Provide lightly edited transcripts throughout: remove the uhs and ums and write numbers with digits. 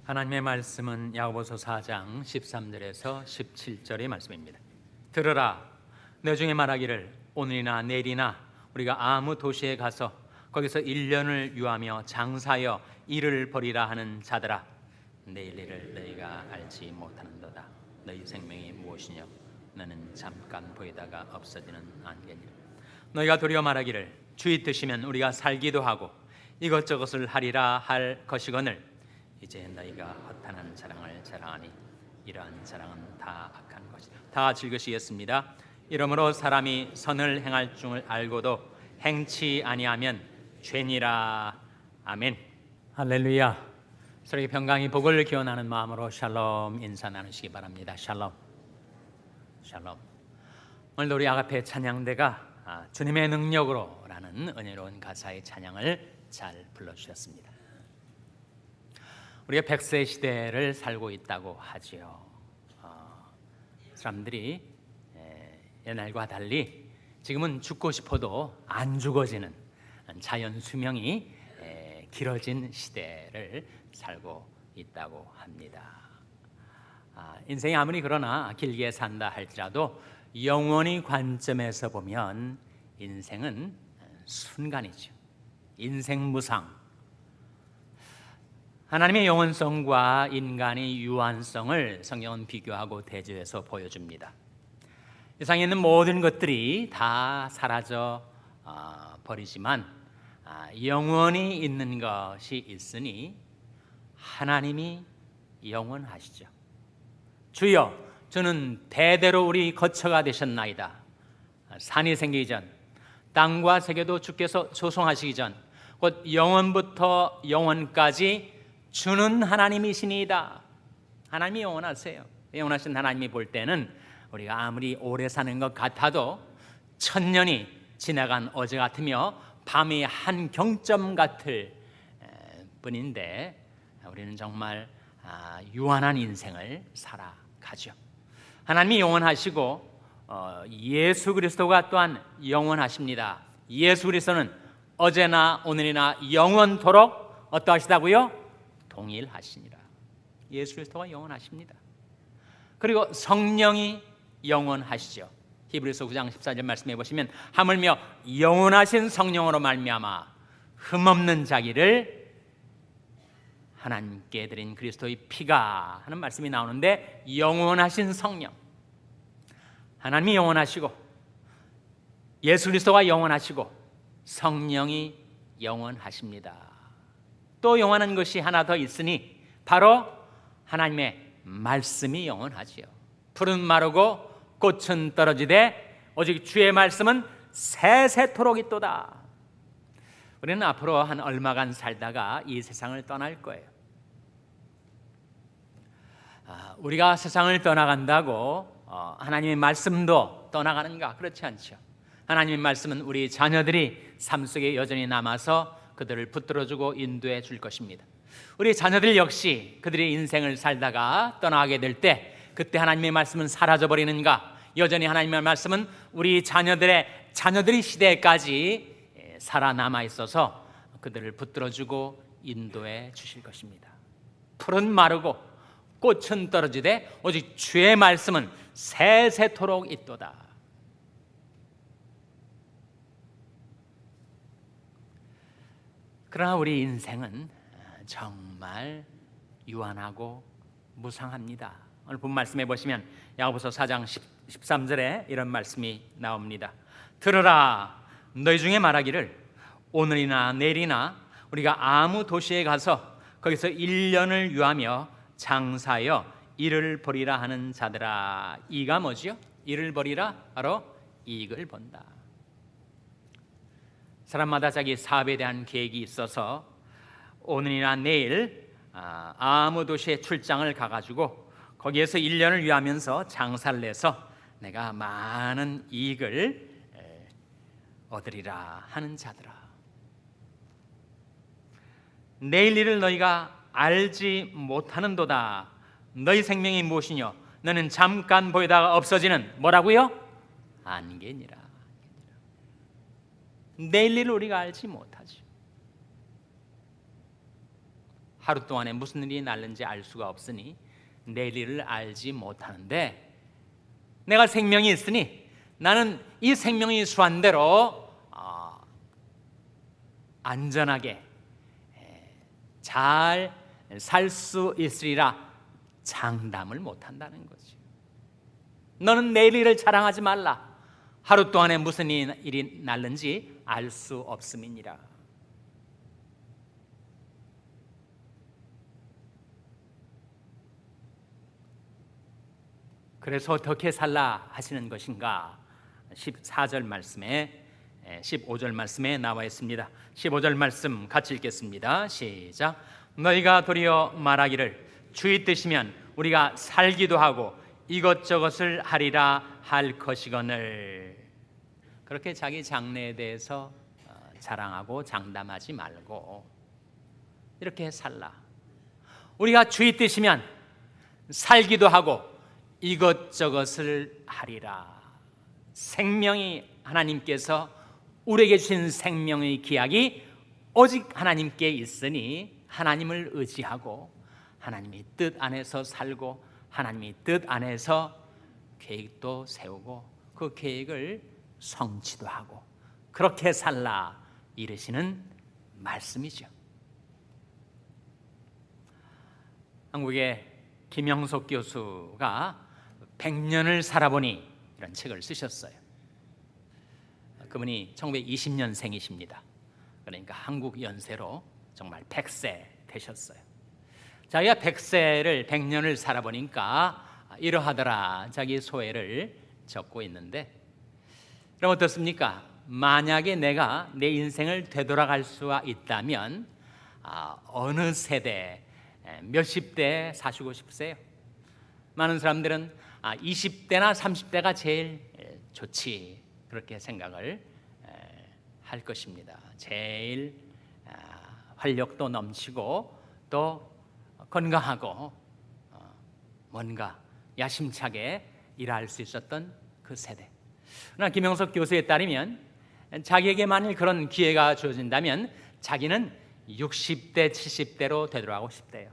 하나님의 말씀은 야고보서 4장 13절에서 17절의 말씀입니다. 들으라, 내 중에 말하기를 오늘이나 내일이나 우리가 아무 도시에 가서 거기서 1년을 유하며 장사하여 일을 벌이라 하는 자들아, 내일 일을 너희가 알지 못하는도다. 너희 생명이 무엇이냐? 너는 잠깐 보이다가 없어지는 안개니라. 너희가 도리어 말하기를 주의 뜻이면 우리가 살기도 하고 이것저것을 하리라 할 것이거늘 이제 너희가 허탄한 자랑을 자랑하니 이러한 자랑은 다 악한 것이다. 다 같이 읽으시겠습니다. 이러므로 사람이 선을 행할 줄 알고도 행치 아니하면 죄니라. 아멘. 할렐루야. 서로에게 평강이 복을 기원하는 마음으로 샬롬 인사 나누시기 바랍니다. 샬롬. 샬롬. 오늘도 우리 아가페 찬양대가 주님의 능력으로 라는 은혜로운 가사의 찬양을 잘 불러주셨습니다. 우리가 100세 시대를 살고 있다고 하지요. 사람들이 옛날과 달리 지금은 죽고 싶어도 안 죽어지는 자연 수명이 길어진 시대를 살고 있다고 합니다. 인생이 아무리 그러나 길게 산다 할지라도 영원히 관점에서 보면 인생은 순간이죠. 인생 무상. 하나님의 영원성과 인간의 유한성을 성경은 비교하고 대조해서 보여줍니다. 이 세상에 있는 모든 것들이 다 사라져 버리지만 영원히 있는 것이 있으니 하나님이 영원하시죠. 주여, 저는 대대로 우리 거처가 되셨나이다. 산이 생기기 전, 땅과 세계도 주께서 조성하시기 전, 곧 영원부터 영원까지 주는 하나님이시니이다. 하나님이 영원하세요. 영원하신 하나님이 볼 때는 우리가 아무리 오래 사는 것 같아도 천년이 지나간 어제 같으며 밤이 한 경점 같을 뿐인데 우리는 정말 유한한 인생을 살아가죠. 하나님이 영원하시고 예수 그리스도가 또한 영원하십니다. 예수 그리스도는 어제나 오늘이나 영원토록 어떠하시다고요? 동일하시니라. 예수 그리스도가 영원하십니다. 그리고 성령이 영원하시죠. 히브리서 9장 14절 말씀해 보시면 하물며 영원하신 성령으로 말미암아 흠없는 자기를 하나님께 드린 그리스도의 피가 하는 말씀이 나오는데, 영원하신 성령, 하나님이 영원하시고 예수 그리스도가 영원하시고 성령이 영원하십니다. 또 영원한 것이 하나 더 있으니 바로 하나님의 말씀이 영원하지요. 풀은 마르고 꽃은 떨어지되 오직 주의 말씀은 세세토록 있도다. 우리는 앞으로 한 얼마간 살다가 이 세상을 떠날 거예요. 우리가 세상을 떠나간다고 하나님의 말씀도 떠나가는가? 그렇지 않죠. 하나님의 말씀은 우리 자녀들이 삶 속에 여전히 남아서 그들을 붙들어주고 인도해 줄 것입니다. 우리 자녀들 역시 그들의 인생을 살다가 떠나게 될 때 그때 하나님의 말씀은 사라져버리는가? 여전히 하나님의 말씀은 우리 자녀들의 시대까지 살아남아 있어서 그들을 붙들어주고 인도해 주실 것입니다. 풀은 마르고 꽃은 떨어지되 오직 주의 말씀은 세세토록 있도다. 그러나 우리 인생은 정말 유한하고 무상합니다. 오늘 본 말씀해 보시면 야고보서 4장 13절에 이런 말씀이 나옵니다. 들으라, 너희 중에 말하기를 오늘이나 내일이나 우리가 아무 도시에 가서 거기서 1년을 유하며 장사하여 일을 벌이라 하는 자들아. 이가 뭐지요? 일을 벌이라, 바로 이익을 본다. 사람마다 자기 사업에 대한 계획이 있어서 오늘이나 내일 아무 도시에 출장을 가가지고 거기에서 1년을 유하면서 장사를 해서 내가 많은 이익을 얻으리라 하는 자들아. 내일 일을 너희가 알지 못하는도다. 너희 생명이 무엇이뇨? 너는 잠깐 보이다가 없어지는 뭐라고요? 안개니라. 내일 일을 우리가 알지 못하죠. 하루 동안에 무슨 일이 날는지 알 수가 없으니 내일을 알지 못하는데 내가 생명이 있으니 나는 이 생명이 수한 대로 안전하게 잘 살 수 있으리라 장담을 못한다는 거지. 너는 내일 일을 자랑하지 말라. 하루 동안에 무슨 일이 날는지 알 수 없음이니라. 그래서 어떻게 살라 하시는 것인가? 14절 말씀에 15절 말씀에 나와 있습니다. 15절 말씀 같이 읽겠습니다. 시작. 너희가 도리어 말하기를 주의 뜻이면 우리가 살기도 하고 이것저것을 하리라 할 것이거늘. 그렇게 자기 장래에 대해서 자랑하고 장담하지 말고 이렇게 살라. 우리가 주의 뜻이면 살기도 하고 이것저것을 하리라. 생명이 하나님께서 우리에게 주신 생명의 기약이 오직 하나님께 있으니 하나님을 의지하고 하나님의 뜻 안에서 살고 하나님의 뜻 안에서 계획도 세우고 그 계획을 성취도 하고 그렇게 살라 이르시는 말씀이죠. 한국의 김영석 교수가 100년을 살아보니 이런 책을 쓰셨어요. 그분이 1920년생이십니다. 그러니까 한국 연세로 정말 100세 되셨어요. 자기가 100년을 살아보니까 이러하더라 자기 소회를 적고 있는데, 그럼 어떻습니까? 만약에 내가 내 인생을 되돌아갈 수가 있다면 어느 세대 몇십 대 사시고 싶으세요? 많은 사람들은 20대나 30대가 제일 좋지 그렇게 생각을 할 것입니다. 제일 활력도 넘치고 또 건강하고 뭔가 야심차게 일할 수 있었던 그 세대. 그러나 김영석 교수에 따르면 자기에게 만일 그런 기회가 주어진다면 자기는 60대 70대로 되돌아가고 싶대요.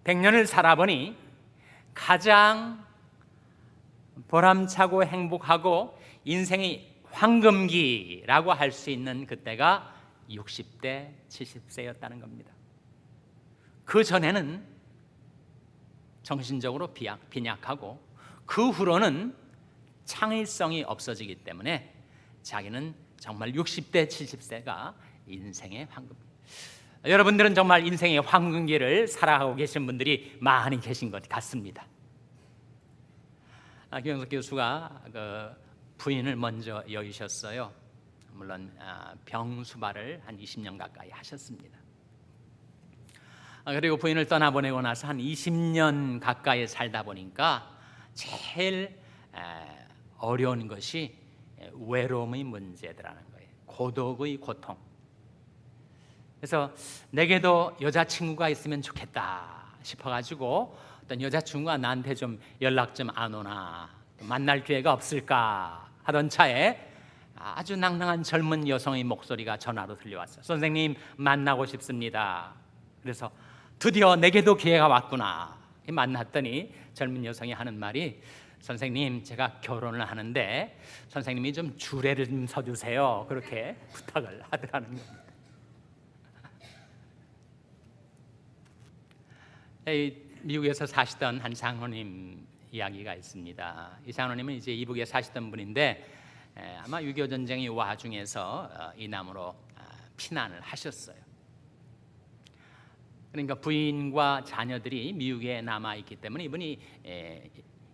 100년을 살아보니 가장 보람차고 행복하고 인생의 황금기라고 할 수 있는 그때가 60대 70세였다는 겁니다. 그 전에는 정신적으로 빈약하고 그 후로는 창의성이 없어지기 때문에 자기는 정말 60대 70세가 인생의 황금. 여러분들은 정말 인생의 황금기를 살아가고 계신 분들이 많이 계신 것 같습니다. 김영석 교수가 그 부인을 먼저 여기셨어요. 물론 병수발을 한 20년 가까이 하셨습니다. 그리고 부인을 떠나보내고 나서 한 20년 가까이 살다 보니까 제일 어려운 것이 외로움의 문제더라는 거예요. 고독의 고통. 그래서 내게도 여자친구가 있으면 좋겠다 싶어가지고 어떤 여자친구가 나한테 좀 연락 좀 안 오나 만날 기회가 없을까 하던 차에 아주 낭낭한 젊은 여성의 목소리가 전화로 들려왔어요. 선생님 만나고 싶습니다. 그래서 드디어 내게도 기회가 왔구나. 만났더니 젊은 여성이 하는 말이, 선생님 제가 결혼을 하는데 선생님이 좀 주례를 좀 서주세요. 그렇게 부탁을 하더라는 겁니다. 미국에서 사시던 한 장로님 이야기가 있습니다. 이 장로님은 이제 이북에 사시던 분인데 아마 6.25 전쟁의 와중에서 이남으로 피난을 하셨어요. 그러니까 부인과 자녀들이 미국에 남아 있기 때문에 이분이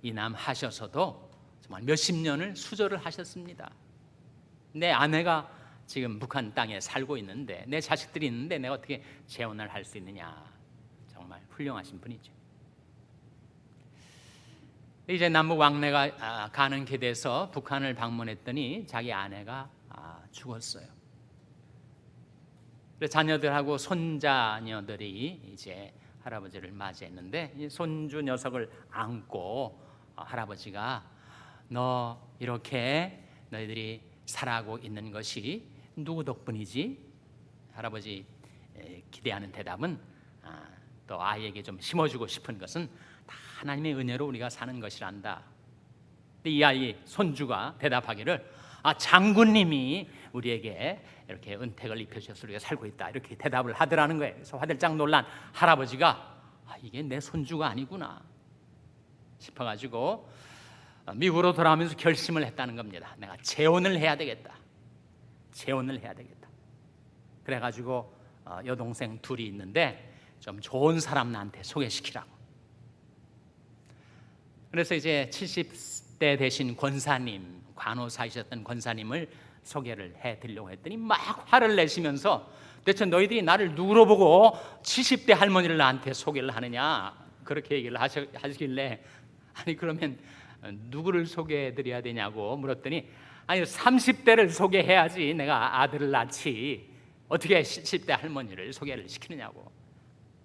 이남하셔서도 정말 몇십 년을 수조를 하셨습니다. 내 아내가 지금 북한 땅에 살고 있는데 내 자식들이 있는데 내가 어떻게 재혼을 할 수 있느냐. 정말 훌륭하신 분이죠. 이제 남북 왕래가 가능케 돼서 북한을 방문했더니 자기 아내가 죽었어요. 그래서 자녀들하고 손자녀들이 이제 할아버지를 맞이했는데 이 손주 녀석을 안고 할아버지가 너 이렇게 너희들이 살아가고 있는 것이 누구 덕분이지? 할아버지 기대하는 대답은 또 아이에게 좀 심어주고 싶은 것은 다 하나님의 은혜로 우리가 사는 것이란다. 근데 이 아이 손주가 대답하기를 장군님이 우리에게 이렇게 은택을 입혀주셔서 우리가 살고 있다, 이렇게 대답을 하더라는 거예요. 그래서 화들짝 놀란 할아버지가 이게 내 손주가 아니구나 싶어가지고 미국으로 돌아오면서 결심을 했다는 겁니다. 내가 재혼을 해야 되겠다. 재혼을 해야 되겠다. 그래가지고 여동생 둘이 있는데 좀 좋은 사람 나한테 소개시키라고. 그래서 이제 70대 되신 권사님, 간호사이셨던 권사님을 소개를 해드리려고 했더니 막 화를 내시면서 대체 너희들이 나를 누구로 보고 70대 할머니를 나한테 소개를 하느냐, 그렇게 얘기를 하시길래 아니 그러면 누구를 소개해드려야 되냐고 물었더니 아니 30대를 소개해야지 내가 아들을 낳지 어떻게 70대 할머니를 소개를 시키느냐고.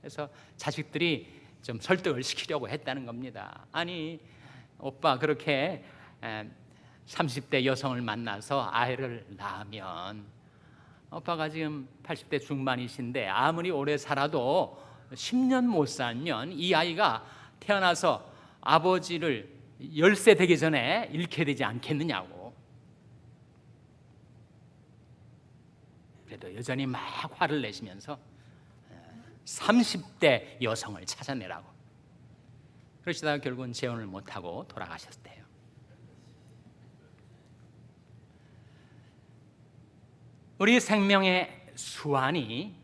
그래서 자식들이 좀 설득을 시키려고 했다는 겁니다. 아니 오빠 그렇게 30대 여성을 만나서 아이를 낳으면 오빠가 지금 80대 중반이신데 아무리 오래 살아도 10년 못 살면 이 아이가 태어나서 아버지를 10세 되기 전에 잃게 되지 않겠느냐고. 그래도 여전히 막 화를 내시면서 30대 여성을 찾아내라고. 그러시다가 결국은 재혼을 못하고 돌아가셨대요. 우리 생명의 수완이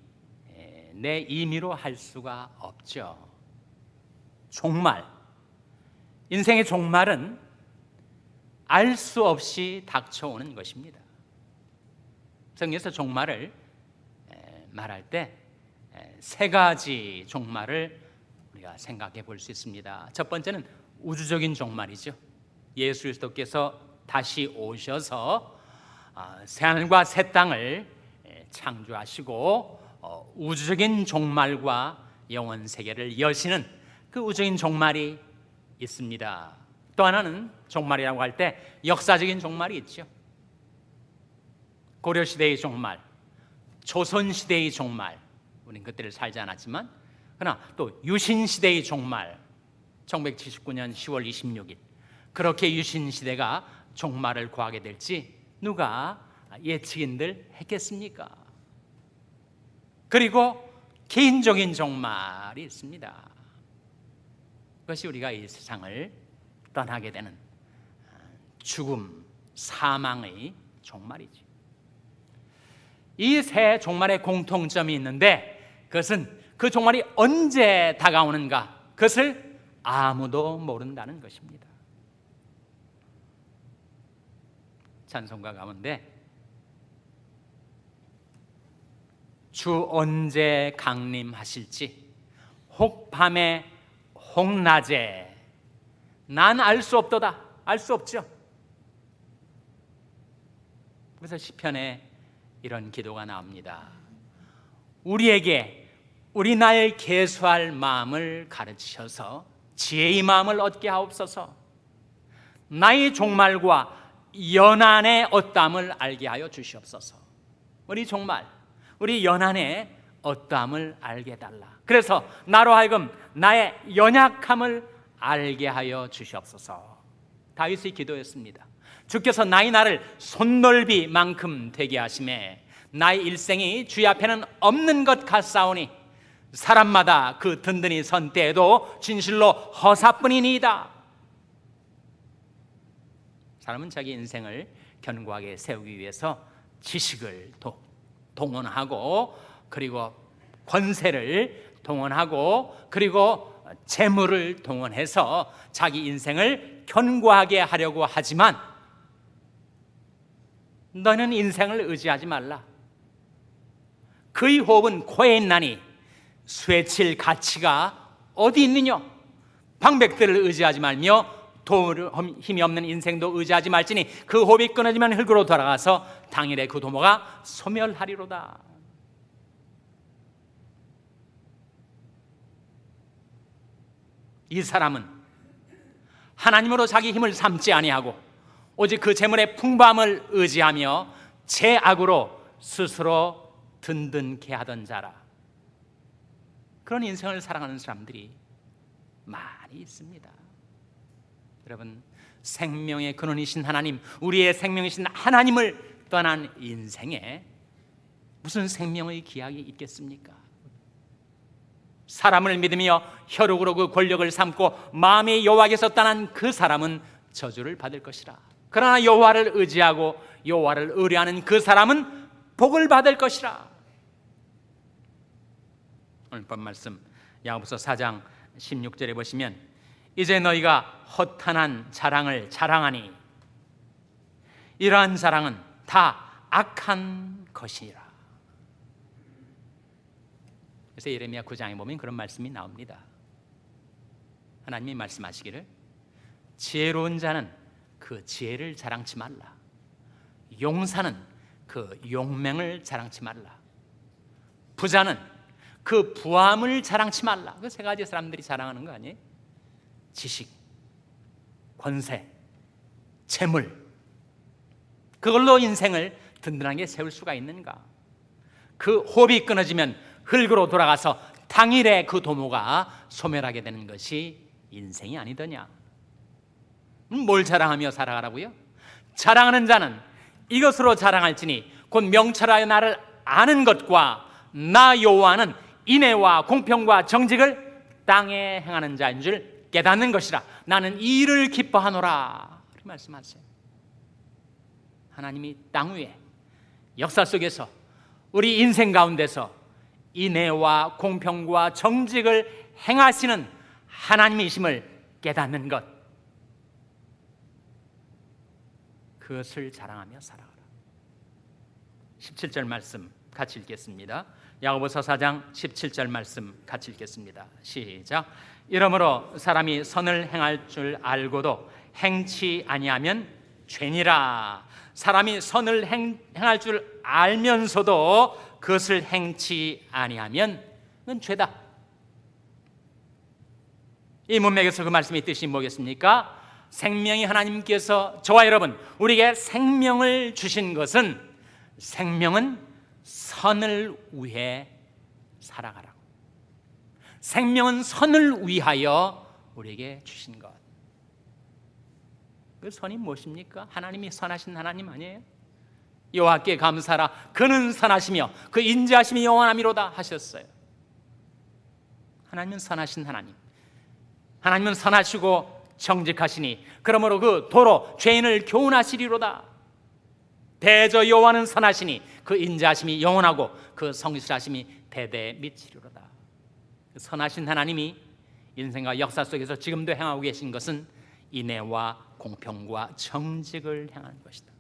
내 임의로 할 수가 없죠. 종말, 인생의 종말은 알 수 없이 닥쳐오는 것입니다. 성경에서 종말을 말할 때 세 가지 종말을 우리가 생각해 볼 수 있습니다. 첫 번째는 우주적인 종말이죠. 예수 그리스도께서 다시 오셔서 새하늘과 새 땅을 창조하시고 우주적인 종말과 영원 세계를 여시는 그 우주적인 종말이 있습니다. 또 하나는 종말이라고 할 때 역사적인 종말이 있죠. 고려시대의 종말, 조선시대의 종말, 우리는 그때를 살지 않았지만 그러나 또 유신시대의 종말, 1979년 10월 26일 그렇게 유신시대가 종말을 구하게 될지 누가 예측인들 했겠습니까? 그리고 개인적인 종말이 있습니다. 그것이 우리가 이 세상을 떠나게 되는 죽음, 사망의 종말이지. 이 세 종말의 공통점이 있는데 그것은 그 종말이 언제 다가오는가, 그것을 아무도 모른다는 것입니다. 찬송가 가운데 주 언제 강림하실지 혹 밤에 혹 낮에 난 알 수 없도다, 알 수 없죠. 그래서 시편에 이런 기도가 나옵니다. 우리에게 우리 날 계수할 마음을 가르치셔서 지혜의 마음을 얻게 하옵소서. 나의 종말과 연한의 어떠함을 알게 하여 주시옵소서. 우리 종말, 우리 연한의 어떠함을 알게 해달라. 그래서 나로 하여금 나의 연약함을 알게 하여 주시옵소서. 다윗의 기도였습니다. 주께서 나의 날을 손넓이만큼 되게 하심에 나의 일생이 주의 앞에는 없는 것 같사오니 사람마다 그 든든히 선 때에도 진실로 허사뿐이니이다. 사람은 자기 인생을 견고하게 세우기 위해서 지식을 동원하고 그리고 권세를 동원하고 그리고 재물을 동원해서 자기 인생을 견고하게 하려고 하지만 너는 인생을 의지하지 말라. 그의 호흡은 코에 있나니 수에 칠 가치가 어디 있느냐. 방백들을 의지하지 말며 도울 힘이 없는 인생도 의지하지 말지니 그 호흡이 끊어지면 흙으로 돌아가서 당일에 그 도모가 소멸하리로다. 이 사람은 하나님으로 자기 힘을 삼지 아니하고 오직 그 재물의 풍부함을 의지하며 죄악으로 스스로 든든케 하던 자라. 그런 인생을 살아가는 사람들이 많이 있습니다. 여러분, 생명의 근원이신 하나님, 우리의 생명이신 하나님을 떠난 인생에 무슨 생명의 기약이 있겠습니까? 사람을 믿으며 혈육으로 그 권력을 삼고 마음의 여호와께서 떠난 그 사람은 저주를 받을 것이라. 그러나 여호와를 의지하고 여호와를 의뢰하는 그 사람은 복을 받을 것이라. 오늘 본 말씀 야고보서 4장 16절에 보시면 이제 너희가 허탄한 자랑을 자랑하니 이러한 자랑은 다 악한 것이라. 그래서 예레미야 9장에 보면 그런 말씀이 나옵니다. 하나님이 말씀하시기를 지혜로운 자는 그 지혜를 자랑치 말라. 용사는 그 용맹을 자랑치 말라. 부자는 그 부함을 자랑치 말라. 그 세 가지 사람들이 자랑하는 거 아니에요? 지식, 권세, 재물. 그걸로 인생을 든든하게 세울 수가 있는가? 그 호흡이 끊어지면 흙으로 돌아가서 당일에 그 도모가 소멸하게 되는 것이 인생이 아니더냐? 뭘 자랑하며 살아가라고요? 자랑하는 자는 이것으로 자랑할지니 곧 명철하여 나를 아는 것과 나 여호와는 인애와 공평과 정직을 땅에 행하는 자인 줄 깨닫는 것이라. 나는 이 일을 기뻐하노라. 그렇게 말씀하세요. 하나님이 땅 위에 역사 속에서 우리 인생 가운데서 인애와 공평과 정직을 행하시는 하나님이심을 깨닫는 것, 그것을 자랑하며 살아가라. 17절 말씀 같이 읽겠습니다. 야고보서 4장 17절 말씀 같이 읽겠습니다. 시작. 이러므로 사람이 선을 행할 줄 알고도 행치 아니하면 죄니라. 사람이 선을 행할 줄 알면서도 그것을 행치 아니하면 그건 죄다. 이 문맥에서 그 말씀의 뜻이 뭐겠습니까? 생명이 하나님께서 저와 여러분 우리에게 생명을 주신 것은 생명은 선을 위해 살아가라고. 생명은 선을 위하여 우리에게 주신 것. 그 선이 무엇입니까? 하나님이 선하신 하나님 아니에요? 여호와께 감사하라. 그는 선하시며 그 인자하심이 영원하미로다 하셨어요. 하나님은 선하신 하나님. 하나님은 선하시고 정직하시니 그러므로 그 도로 죄인을 교훈하시리로다. 대저 여호와는 선하시니 그 인자하심이 영원하고 그 성실하심이 대대에 미치리로다. 선하신 하나님이 인생과 역사 속에서 지금도 행하고 계신 것은 인애와 공평과 정직을 행하는 것이다.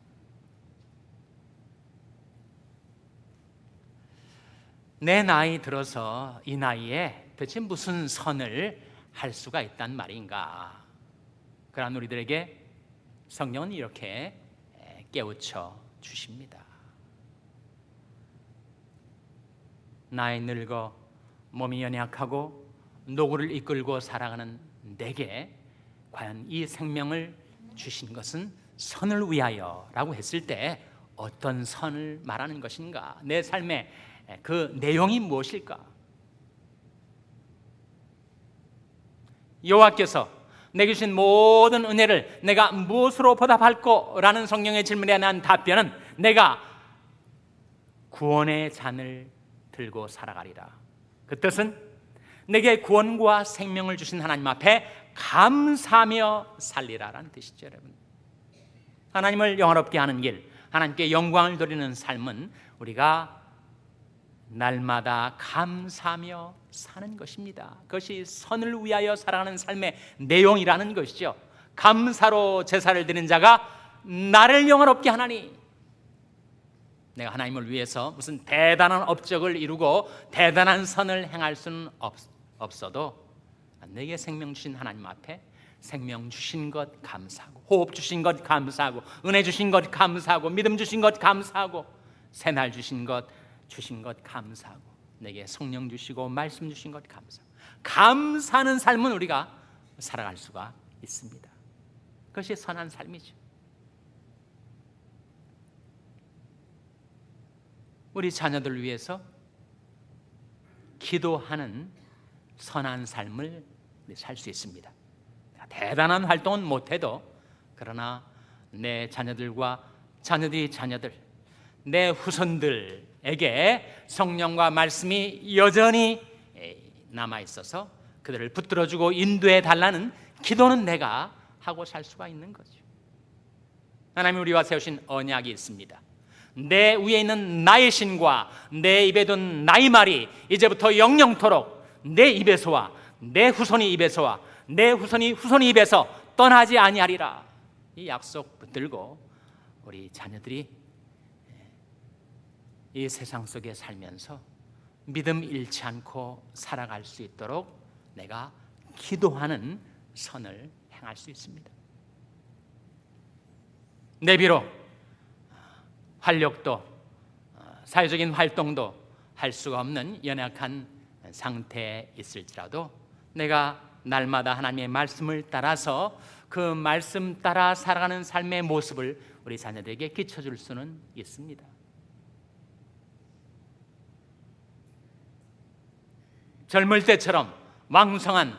내 나이 들어서 이 나이에 도대체 무슨 선을 할 수가 있단 말인가? 그러나 우리들에게 성령은 이렇게 깨우쳐 주십니다. 나이 늙어 몸이 연약하고 노고를 이끌고 살아가는 내게 과연 이 생명을 주신 것은 선을 위하여라고 했을 때 어떤 선을 말하는 것인가? 내 삶의 그 내용이 무엇일까? 여호와께서 내게 주신 모든 은혜를 내가 무엇으로 보답할꼬? 라는 성령의 질문에 대한 답변은 내가 구원의 잔을 들고 살아가리라. 그 뜻은 내게 구원과 생명을 주신 하나님 앞에 감사하며 살리라라는 뜻이죠. 여러분, 하나님을 영화롭게 하는 길, 하나님께 영광을 돌리는 삶은 우리가 날마다 감사하며 사는 것입니다. 그것이 선을 위하여 살아가는 삶의 내용이라는 것이죠. 감사로 제사를 드리는 자가 나를 영화롭게 하나니. 내가 하나님을 위해서 무슨 대단한 업적을 이루고 대단한 선을 행할 수는 없어도 내게 생명 주신 하나님 앞에 생명 주신 것 감사하고, 호흡 주신 것 감사하고, 은혜 주신 것 감사하고, 믿음 주신 것 감사하고, 새날 주신 것 감사하고, 내게 성령 주시고 말씀 주신 것 감사하고, 감사하는 삶은 우리가 살아갈 수가 있습니다. 그것이 선한 삶이죠. 우리 자녀들 위해서 기도하는 선한 삶을 살 수 있습니다. 대단한 활동은 못해도 그러나 내 자녀들과 자녀들의 자녀들, 내 후손들에게 성령과 말씀이 여전히 남아있어서 그들을 붙들어주고 인도해 달라는 기도는 내가 하고 살 수가 있는 거죠. 하나님이 우리와 세우신 언약이 있습니다. 내 위에 있는 나의 신과 내 입에 둔 나의 말이 이제부터 영영토록 내 입에서와 내 후손의 입에서와 내 후손의 입에서 떠나지 아니하리라. 이 약속 붙들고 우리 자녀들이 이 세상 속에 살면서 믿음 잃지 않고 살아갈 수 있도록 내가 기도하는 선을 행할 수 있습니다. 내비로 활력도 사회적인 활동도 할 수가 없는 연약한 상태에 있을지라도 내가 날마다 하나님의 말씀을 따라서 그 말씀 따라 살아가는 삶의 모습을 우리 자녀들에게 끼쳐줄 수는 있습니다. 젊을 때처럼 왕성한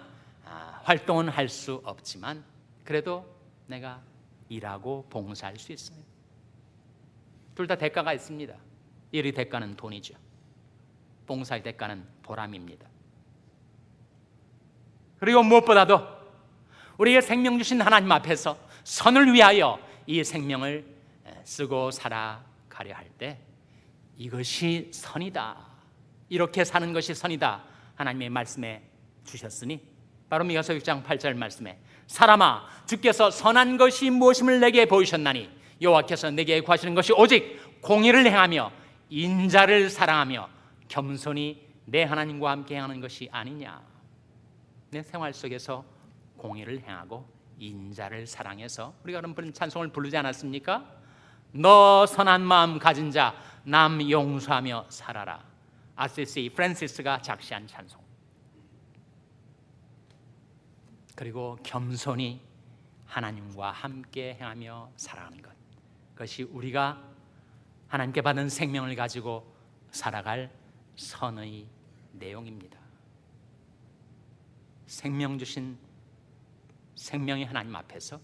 활동은 할 수 없지만 그래도 내가 일하고 봉사할 수 있어요. 둘 다 대가가 있습니다. 일의 대가는 돈이죠. 봉사의 대가는 보람입니다. 그리고 무엇보다도 우리에게 생명 주신 하나님 앞에서 선을 위하여 이 생명을 쓰고 살아가려 할 때 이것이 선이다, 이렇게 사는 것이 선이다 하나님의 말씀에 주셨으니 바로 미가서 6장 8절 말씀에 사람아 주께서 선한 것이 무엇임을 내게 보이셨나니 여호와께서 내게 구하시는 것이 오직 공의를 행하며 인자를 사랑하며 겸손히 내 하나님과 함께 행하는 것이 아니냐. 내 생활 속에서 공의를 행하고 인자를 사랑해서 우리가 그런 찬송을 부르지 않았습니까? 너 선한 마음 가진 자 남 용서하며 살아라. 아시시 프란시스가 작시한 찬송. 그리고 겸손히 하나님과 함께 행하며 살아가는 것, 그것이 우리가 하나님께 받은 생명을 가지고 살아갈 선의 내용입니다. 생명 주신 생명의 하나님 앞에서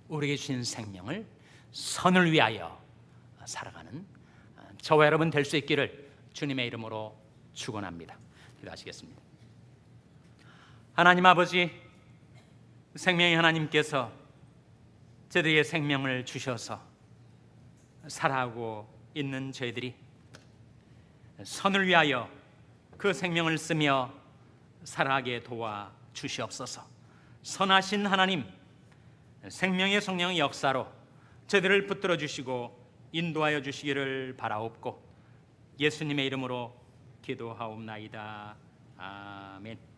우리에게 주신 생명을 선을 위하여 살아가는 저와 여러분 될 수 있기를 주님의 이름으로 축원합니다. 기도하시겠습니다. 하나님 아버지, 생명의 하나님께서 저희들에게 생명을 주셔서 살아가고 있는 저희들이 선을 위하여 그 생명을 쓰며 살아가게 도와 주시옵소서. 선하신 하나님, 생명의 성령의 역사로 저희들을 붙들어 주시고 인도하여 주시기를 바라옵고 예수님의 이름으로 기도하옵나이다. 아멘.